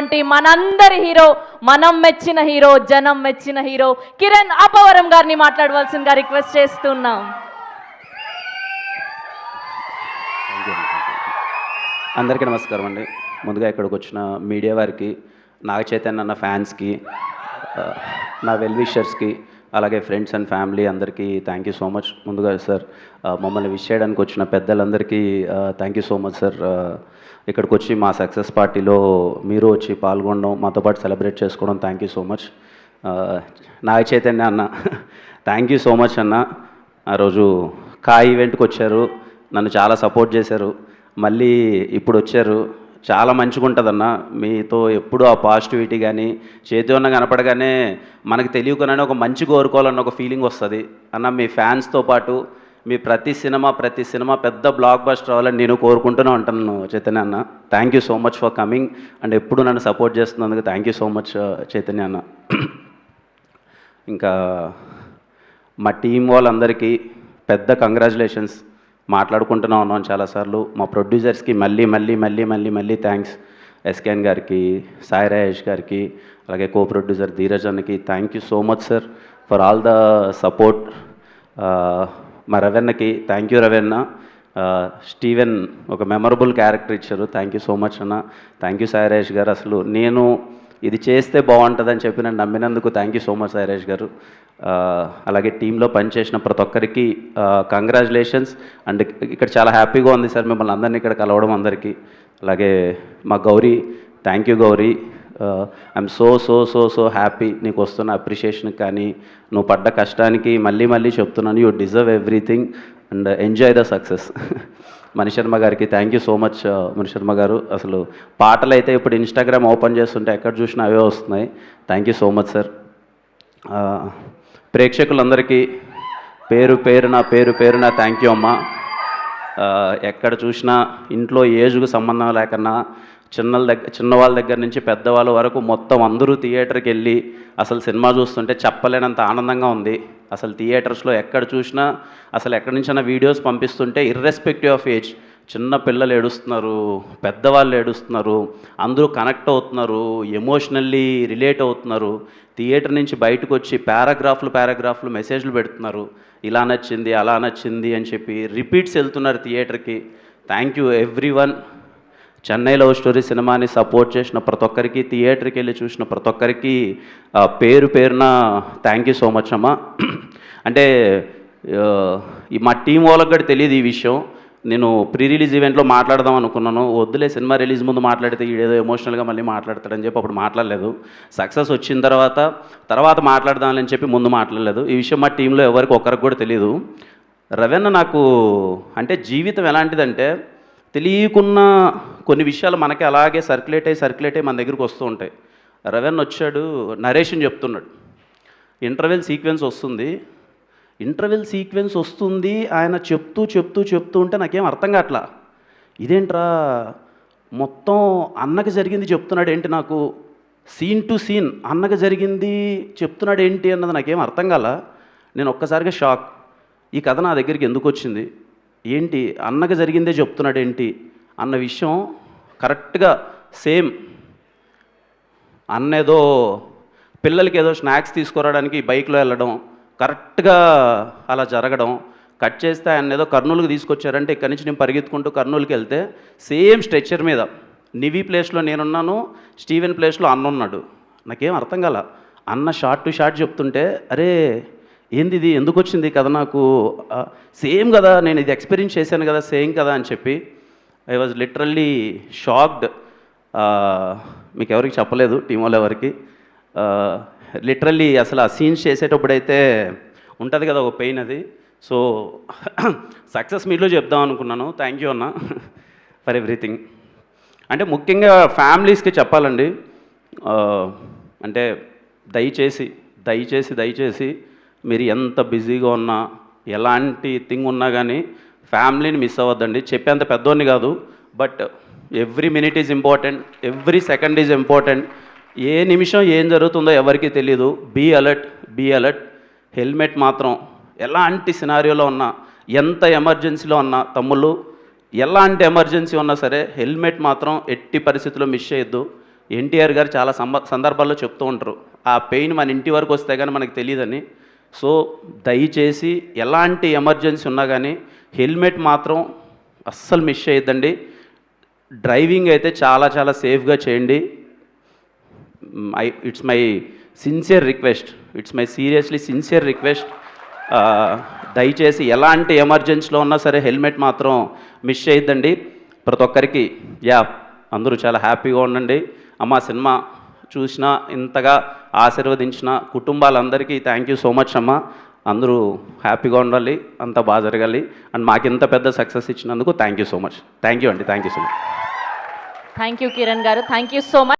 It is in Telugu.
చేస్తున్నటువంటి మనందరి హీరో, మనం మెచ్చిన హీరో, జనం మెచ్చిన హీరో కిరణ్ అపవరం గారిని మాట్లాడవలసిందిగా రిక్వెస్ట్ చేస్తున్నాం. అందరికీ నమస్కారం అండి. ముందుగా ఇక్కడికి వచ్చిన మీడియా వారికి, నాగ చైతన్య అన్న ఫ్యాన్స్కి, నా వెల్ విషర్స్కి, అలాగే ఫ్రెండ్స్ అండ్ ఫ్యామిలీ అందరికీ థ్యాంక్ యూ సో మచ్. ముందుగా సార్ మమ్మల్ని విష్ చేయడానికి వచ్చిన పెద్దలందరికీ thank you so much sir. ఇక్కడికి వచ్చి మా సక్సెస్ పార్టీలో మీరు వచ్చి పాల్గొనడం, మాతో పాటు సెలబ్రేట్ చేసుకోవడం thank you so much. Naga Chaitanya అన్న థ్యాంక్ యూ సో మచ్ అన్న. ఆ రోజు ఈవెంట్కి వచ్చారు, నన్ను చాలా సపోర్ట్ చేశారు, మళ్ళీ ఇప్పుడు వచ్చారు. చాలా మంచిగా ఉంటుందన్న, మీతో ఎప్పుడూ ఆ పాజిటివిటీ కానీ చేతివన్న కనపడగానే మనకు తెలియకునే ఒక మంచి కోరుకోవాలన్న ఒక ఫీలింగ్ వస్తుంది అన్న. మీ ఫ్యాన్స్తో పాటు మీ ప్రతి సినిమా పెద్ద బ్లాక్ బస్టర్ అవ్వాలని నేను కోరుకుంటూనే ఉంటాను చైతన్య అన్న. Thank you so much for coming and ఎప్పుడు నన్ను సపోర్ట్ చేస్తున్నందుకు thank you so much Chaitanya అన్న. ఇంకా మా టీం వాళ్ళందరికీ పెద్ద కంగ్రాచులేషన్స్. మాట్లాడుకుంటూనే ఉన్నాం చాలాసార్లు. మా ప్రొడ్యూసర్స్కి మళ్ళీ థ్యాంక్స్. ఎస్కేఎన్ గారికి, సాయి రాజేష్ గారికి, అలాగే కో ప్రొడ్యూసర్ ధీరజ్ అన్నకి thank you so much sir for all the support. మా రవెన్నకి థ్యాంక్ యూ రవెన్న. స్టీవెన్ ఒక మెమరబుల్ క్యారెక్టర్ ఇచ్చారు, థ్యాంక్ యూ సో మచ్ అన్న. థ్యాంక్ యూ సాయి రాజేష్ గారు. అసలు నేను ఇది చేస్తే బాగుంటుందని చెప్పి నన్ను నమ్మినందుకు thank you so much Sai Rajesh గారు. అలాగే టీంలో పనిచేసిన ప్రతి ఒక్కరికి కంగ్రాచులేషన్స్. అండ్ ఇక్కడ చాలా హ్యాపీగా ఉంది సార్ మిమ్మల్ని అందరినీ ఇక్కడ కలవడం అందరికీ. అలాగే మా Gowri, thank you Gowri. I'm so happy నీకు వస్తున్న అప్రిషియేషన్కి కానీ నువ్వు పడ్డ కష్టానికి మళ్ళీ చెప్తున్నాను, you deserve everything and enjoy the success. Mani Sharma గారికి thank you so much Mani Sharma గారు. అసలు పాటలు అయితే ఇప్పుడు ఇన్స్టాగ్రామ్ ఓపెన్ చేస్తుంటే ఎక్కడ చూసినా అవే వస్తున్నాయి. Thank you so much sir. ప్రేక్షకులందరికీ పేరు పేరున థ్యాంక్ యూ అమ్మ. ఎక్కడ చూసినా ఇంట్లో ఏజ్కు సంబంధం లేకన్నా చిన్నవాళ్ళ దగ్గర నుంచి పెద్దవాళ్ళ వరకు మొత్తం అందరూ థియేటర్కి వెళ్ళి అసలు సినిమా చూస్తుంటే చెప్పలేనంత ఆనందంగా ఉంది. అసలు థియేటర్స్లో ఎక్కడ చూసినా అసలు ఎక్కడి నుంచైనా వీడియోస్ పంపిస్తుంటే ఇర్రెస్పెక్టివ్ ఆఫ్ ఏజ్ చిన్న పిల్లలు ఏడుస్తున్నారు, పెద్దవాళ్ళు ఏడుస్తున్నారు, అందరూ కనెక్ట్ అవుతున్నారు, ఎమోషనల్లీ రిలేట్ అవుతున్నారు. థియేటర్ నుంచి బయటకు వచ్చి పారాగ్రాఫ్లు మెసేజ్లు పెడుతున్నారు, ఇలా నచ్చింది అలా నచ్చింది అని చెప్పి రిపీట్స్ వెళ్తున్నారు థియేటర్కి. Thank you everyone. Chennai love story సినిమాని సపోర్ట్ చేసిన ప్రతి ఒక్కరికి, థియేటర్కి వెళ్ళి చూసిన ప్రతి ఒక్కరికి పేరున థ్యాంక్ యూ సో మచ్ అమ్మ. అంటే మా టీం వాళ్ళకి కూడా తెలియదు ఈ విషయం. నేను ప్రీ రిలీజ్ ఈవెంట్లో మాట్లాడదాం అనుకున్నాను, వద్దులే సినిమా రిలీజ్ ముందు మాట్లాడితే ఏదో ఎమోషనల్గా మళ్ళీ మాట్లాడతాడని చెప్పి అప్పుడు మాట్లాడలేదు. సక్సెస్ వచ్చిన తర్వాత మాట్లాడదామని చెప్పి ముందు మాట్లాడలేదు. ఈ విషయం మా టీంలో ఎవరికి ఒక్కరికి కూడా తెలియదు. రవెన్న నాకు అంటే జీవితం ఎలాంటిదంటే తెలియకున్న కొన్ని విషయాలు మనకి అలాగే సర్క్యులేట్ అయ్యి మన దగ్గరికి వస్తూ ఉంటాయి. రవెన్న వచ్చాడు, నరేషన్ చెప్తున్నాడు, ఇంటర్వెల్ సీక్వెన్స్ వస్తుంది ఆయన చెప్తూ ఉంటే నాకేం అర్థం కావట్లా. ఇదేంట్రా మొత్తం అన్నకి జరిగింది చెప్తున్నాడు ఏంటి, నాకు సీన్ టు సీన్ అన్నకి జరిగింది చెప్తున్నాడు ఏంటి అన్నది నాకేం అర్థం కాల. నేను ఒక్కసారిగా షాక్. ఈ కథ నా దగ్గరికి ఎందుకు వచ్చింది, ఏంటి అన్నకి జరిగిందే చెప్తున్నాడు ఏంటి అన్న విషయం కరెక్ట్గా సేమ్. అన్న ఏదో పిల్లలకి ఏదో స్నాక్స్ తీసుకురావడానికి బైక్లో వెళ్ళడం, కరెక్ట్గా అలా జరగడం, కట్ చేస్తే ఆయన ఏదో కర్నూలుకి తీసుకొచ్చారంటే ఇక్కడి నుంచి నేను పరిగెత్తుకుంటూ కర్నూలుకి వెళ్తే సేమ్ స్ట్రెచ్చర్ మీద నివీ ప్లేస్లో నేనున్నాను, స్టీవెన్ ప్లేస్లో అన్న ఉన్నాడు. నాకేం అర్థం కాల. అన్న షార్ట్ టు షార్ట్ చెప్తుంటే అరే ఏంది ఇది, ఎందుకు వచ్చింది కదా నాకు సేమ్ కదా, నేను ఇది ఎక్స్పీరియన్స్ చేశాను కదా సేమ్ కదా అని చెప్పి ఐ వాజ్ లిటరల్లీ షాక్డ్. మీకు ఎవరికి చెప్పలేదు, టీం వాళ్ళు ఎవరికి. లిటరల్లీ అసలు ఆ సీన్స్ చేసేటప్పుడైతే ఉంటుంది కదా ఒక పెయిన్, అది. సో సక్సెస్ మీట్లో చెప్దాం అనుకున్నాను. థ్యాంక్ యూ అన్న ఫర్ ఎవ్రీథింగ్. అంటే ముఖ్యంగా ఫ్యామిలీస్కి చెప్పాలండి, అంటే దయచేసి మీరు ఎంత బిజీగా ఉన్నా ఎలాంటి థింగ్ ఉన్నా కానీ ఫ్యామిలీని మిస్ అవ్వద్దండి. చెప్పేంత పెద్దోడిని కాదు, but every minute is important, every second is important. ఏ నిమిషం ఏం జరుగుతుందో ఎవరికీ తెలియదు. Be alert. హెల్మెట్ మాత్రం ఎలాంటి సినారియోలో ఉన్నా, ఎంత ఎమర్జెన్సీలో ఉన్నా, తమ్ముళ్ళు ఎలాంటి ఎమర్జెన్సీ ఉన్నా సరే హెల్మెట్ మాత్రం ఎట్టి పరిస్థితుల్లో మిస్ చేయొద్దు. ఎన్టీఆర్ గారు చాలా సందర్భాల్లో చెప్తూ ఉంటారు, ఆ పెయిన్ మన ఇంటి వరకు వస్తే కానీ మనకు తెలియదని. సో దయచేసి ఎలాంటి ఎమర్జెన్సీ ఉన్నా కానీ హెల్మెట్ మాత్రం అస్సలు మిస్ చేయొద్దండి. డ్రైవింగ్ అయితే చాలా చాలా సేఫ్గా చేయండి. It's my sincere request, it's my seriously sincere request. దయచేసి ఎలాంటి ఎమర్జెన్సీలో ఉన్నా సరే హెల్మెట్ మాత్రం మిస్ చేయొద్దండి. ప్రతి ఒక్కరికి అందరూ చాలా హ్యాపీగా ఉండండి. అమ్మ సినిమా చూసిన ఇంతగా ఆశీర్వదించిన కుటుంబాలందరికీ థ్యాంక్ యూ సో మచ్ అమ్మ. అందరూ హ్యాపీగా ఉండాలి, అంతా బాగా జరగాలి. అండ్ మాకు ఇంత పెద్ద సక్సెస్ ఇచ్చినందుకు thank you so much. Thank you అండి, thank you so much. Thank you Kiran గారు, థ్యాంక్ యూ సో మచ్.